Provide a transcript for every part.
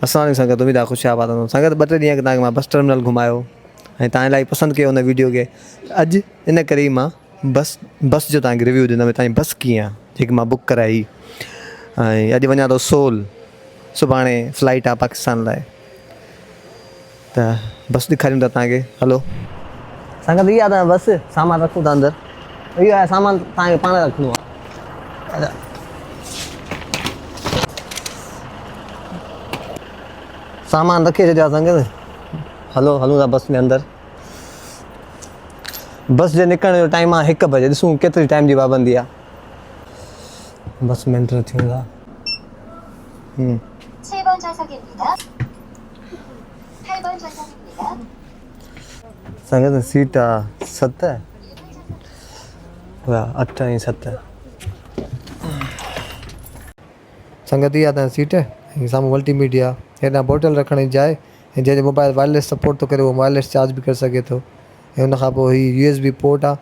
असां संगत उम्मीद आहे ख़ुशियाबाद संगत 2-3 ॾींहं तव्हांखे मां बस टर्मिनल घुमायो ऐं तव्हां इलाही पसंदि कयो हुन वीडियो खे। अॼु इन करे ई मां बस जो तव्हांखे रिव्यू ॾींदुमि तव्हांजी बस कीअं आहे जेकी मां बुक कराई। ऐं अॼु वञा थो सोल, सुभाणे फ्लाइट आहे पाकिस्तान लाइ, त बस ॾेखारियूं था तव्हांखे। हलो संगत इहा आहे बस, सामान रखूं था अंदरि। इहो आहे सामान तव्हांखे पाण रखिणो आहे। सामान रखे छॾियो संगत। हलो हलूं था बस में अंदरि। बस जे निकिरण जो टाइम आहे 1 बजे। ॾिसूं केतिरी टाइम जी पाबंदी आहे। बस में एंटर थियूं था। 7번 좌석입니다. 8번 좌석입니다. संगत सीट आहे 7, 8 ऐं 7। संगत इहा तव्हांजी सीट ऐं साम्हूं मल्टीमीडिया, हेॾां बोटल रखण जी जाइ, ऐं जंहिंजो मोबाइल वायरलेस सपोर्ट थो करे उहो वायरलेस चार्ज बि करे सघे थो। ऐं हुनखां पोइ हीअ USB पोर्ट आहे।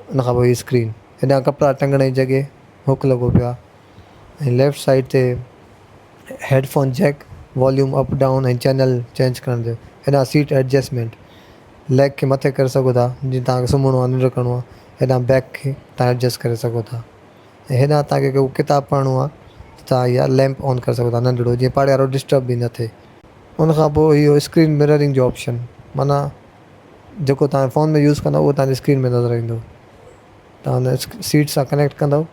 हुनखां पोइ हीअ स्क्रीन, हेॾां कपिड़ा टंगण जी जॻह, हुक लॻो पियो आहे। ऐं लेफ्ट साइड ते headphone jack, volume up down ऐं चैनल चेंज करण जो। हेॾां सीट एडजस्टमेंट, लेग खे मथे करे सघो था जीअं तव्हांखे सुम्हणो आहे, निंड करिणो आहे। हेॾां बैक खे तव्हां एडजस्ट करे सघो था। ऐं हेॾां तव्हांखे को किताबु पढ़णो आहे त तव्हां इहा लैंप ऑन करे सघो था, नंढिड़ो, जीअं पाड़े वारो डिस्टर्ब बि न थिए। उनखां पोइ इहो स्क्रीन मिररिंग जो ऑप्शन, माना जेको तव्हां फ़ोन में यूज़ कंदव उहो तव्हांजी स्क्रीन में नज़र ईंदो। तव्हां हुन सीट सां कनेक्ट कंदव।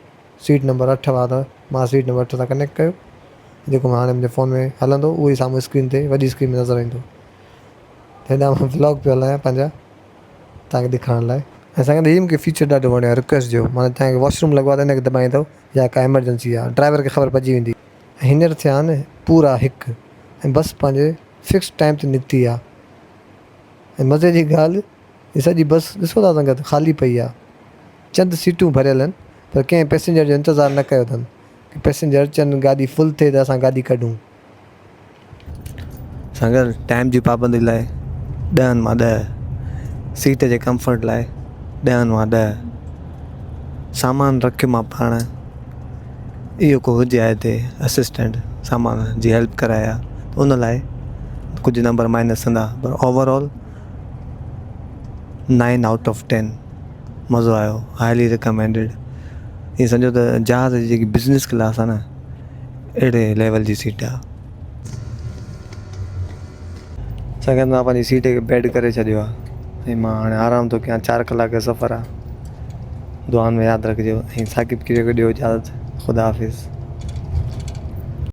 सीट नंबर 8 वारा, मां सीट नंबर 8 सां कनेक्ट कयो। जेको मां हाणे मुंहिंजे फ़ोन में हलंदो उहो ई साम्हूं स्क्रीन ते वॾी स्क्रीन में नज़र ईंदो। हेॾां मां व्लॉग पियो हलायां पंहिंजा तव्हांखे ॾेखारण लाइ। ऐं संगत हीअ मूंखे फीचर ॾाढो वणियो आहे रिक्वेस्ट जो, माना तव्हांखे वॉशरूम लॻो आहे त हिनखे दॿाईंदव या का एमरजेंसी आहे, ड्राइवर खे ख़बर पइजी वेंदी। हींअर थिया आहिनि पूरा 1 ऐं बस पंहिंजे फिक्स टाइम ते निकिती आहे। ऐं मज़े जी ॻाल्हि, हीअ सॼी बस ॾिसो था संगत ख़ाली पई आहे। चंद सीटूं भरियल आहिनि, पर कंहिं पैसेंजर जो इंतज़ारु न कयो अथनि कि पैसेंजर अचनि, गाॾी फुल थिए त असां गाॾी कढूं। संगत टाइम जी पाबंदी लाइ 10 मां 10, सीट जे कंफर्ट लाइ 10 मां 10, सामान रखियो मां पाण। इहो को हुजे आहे हिते असिस्टेंट सामान जी हेल्प कराए आहे त उन लाइ कुझु नंबर माइनस कंदा, पर ओवरऑल 9 आउट ऑफ 10 मज़ो आयो, हाईली रिकमेंडेड। ईअं सम्झो त जहाज़ जी जेकी बिज़नेस क्लास आहे न, अहिड़े लेवल जी सीट आहे। संगत मां पंहिंजी सीट खे बेड करे छॾियो आहे ऐं मां हाणे आराम थो कयां। 4 कलाक जो सफ़र आहे। दुआनि में यादि रखिजो ऐं साक़िब खे ॾियो इजाज़त। ख़ुदा हाफ़िज़।